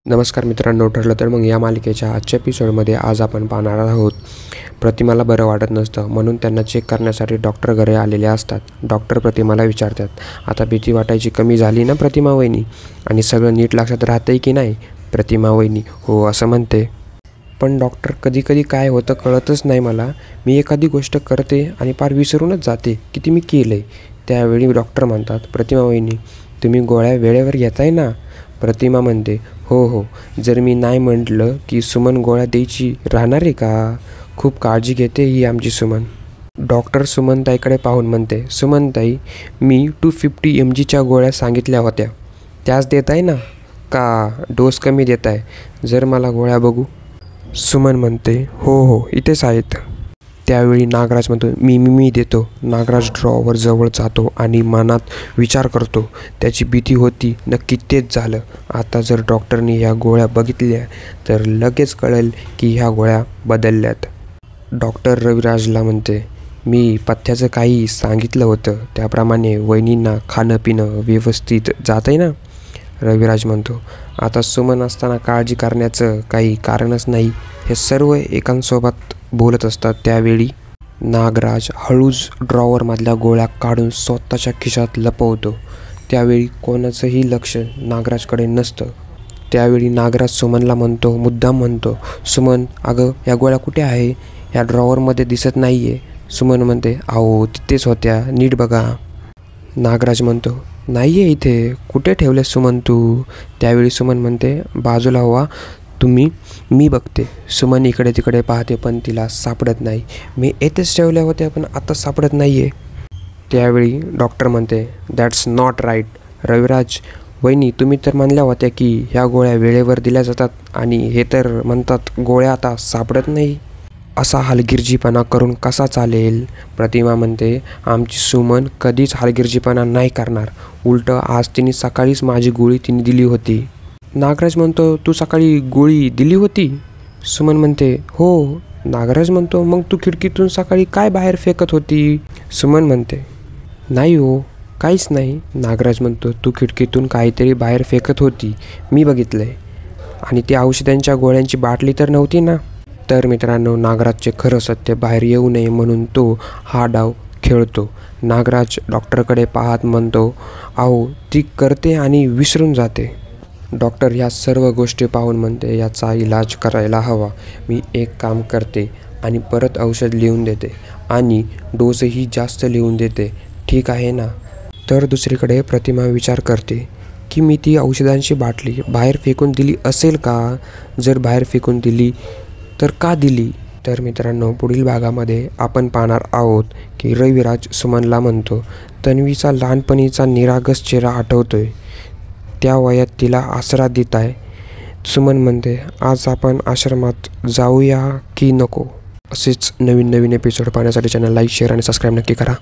नमस्कार मित्रांनो, ठरलं तर मग या मालिकेच्या आजच्या एपिसोडमध्ये आज आपण पाहणार आहोत. प्रतिमाला बरं वाटत नसतं म्हणून त्यांना चेक करण्यासाठी डॉक्टर घरी आलेले असतात. डॉक्टर प्रतिमाला विचारतात, आता भीती वाटायची कमी झाली ना प्रतिमा वहिनी, आणि सगळं नीट लक्षात राहतंय की नाही? प्रतिमा वहिनी हो असं म्हणते. पण डॉक्टर, कधी कधी काय होतं कळतच नाही मला. मी एखादी गोष्ट करते आणि पार विसरूनच जाते की ती मी केलं आहे. त्यावेळी डॉक्टर म्हणतात, प्रतिमा वहिनी तुम्ही गोळ्या वेळेवर घेताय ना? प्रतिमा म्हणते, हो हो. जर मी नाही म्हटलं की सुमन गोळ्या द्यायची राहणार आहे का? खूप काळजी घेते ही आमची सुमन. डॉक्टर सुमनताईकडे पाहून म्हणते, सुमनताई मी 250 mgच्या गोळ्या सांगितल्या होत्या, त्याच देत आहे ना? का डोस कमी देत आहे? जर मला गोळ्या बघू. सुमन म्हणते, हो हो इथेच आहेत. त्यावेळी नागराज म्हणतो, मी देतो. नागराज ड्रॉवर जवळ जातो आणि मनात विचार करतो. त्याची भीती होती नक्की तेच झालं. आता जर डॉक्टरनी ह्या गोळ्या बघितल्या तर लगेच कळेल की ह्या गोळ्या बदलल्यात. डॉक्टर रविराजला म्हणते, मी पथ्याचं काही सांगितलं होतं त्याप्रमाणे वहिनींना खाणं पिणं व्यवस्थित जात आहे ना? रविराज म्हणतो, आता सुमन असताना काळजी करण्याचं काही कारणच नाही. हे सर्व एकांसोबत बोलत असतात. त्यावेळी नागराज हळूच ड्रॉवरमधल्या गोळ्या काढून स्वतःच्या खिशात लपवतो. त्यावेळी कोणाचंही लक्ष नागराजकडे नसतं. त्यावेळी नागराज सुमनला म्हणतो, मुद्दाम म्हणतो, सुमन अगं ह्या गोळ्या कुठे आहे? ह्या ड्रॉवरमध्ये दिसत नाही आहे. सुमन म्हणते, अहो तिथेच होत्या, नीट बघा. नागराज म्हणतो, नाही आहे इथे. कुठे ठेवले सुमन तू? त्यावेळी सुमन म्हणते, बाजूला व्हा तुम्ही, मी बघते. सुमन इकडे तिकडे पाहते पण तिला सापडत नाही. मी येथेच ठेवल्या होत्या पण आता सापडत नाही आहे. त्यावेळी डॉक्टर म्हणते, दॅट्स नॉट राईट. रविराज वहिनी तुम्ही तर म्हणल्या होत्या की ह्या गोळ्या वेळेवर दिल्या जातात आणि हे तर म्हणतात गोळ्या आता सापडत नाही. असा हलगिर्जीपणा करून कसा चालेल? प्रतिमा म्हणते, आमची सुमन कधीच हलगिर्जीपणा नाही करणार. उलटं आज तिने सकाळीच माझी गोळी तिने दिली होती. नागराज म्हणतो, तू सकाळी गोळी दिली होती? सुमन म्हणते, हो. नागराज म्हणतो, मग तू खिडकीतून सकाळी काय बाहेर फेकत होती? सुमन म्हणते, नाही हो काहीच नाही. नागराज म्हणतो, तू खिडकीतून काहीतरी बाहेर फेकत होती, मी बघितलं आहे. आणि ती औषधांच्या गोळ्यांची बाटली तर नव्हती ना? तर मित्रांनो, नागराजचे खरं सत्य बाहेर येऊ नये म्हणून तो हा डाव खेळतो. नागराज डॉक्टरकडे पाहत म्हणतो, अहो ती करते आणि विसरून जाते. डॉक्टर ह्या सर्व गोष्टी पाहून म्हणते, याचा इलाज करायला हवा. मी एक काम करते आणि परत औषध लिहून देते आणि डोसही जास्त लिहून देते, ठीक आहे ना? तर दुसरीकडे प्रतिमा विचार करते की मी ती औषधांची बाटली बाहेर फेकून दिली असेल का? जर बाहेर फेकून दिली तर का दिली? तर मित्रांनो, पुढील भागामध्ये आपण पाहणार आहोत की रविराज सुमनला म्हणतो, तन्वीचा लहानपणीचा निरागस चेहरा आठवतोय, त्या वयात तिला आसरा देत आहे. सुमन म्हणते, आज आपण आश्रमात जाऊया की नको? असेच नवीन एपिसोड पाहण्यासाठी चॅनल लाईक, शेअर आणि सबस्क्राईब नक्की करा.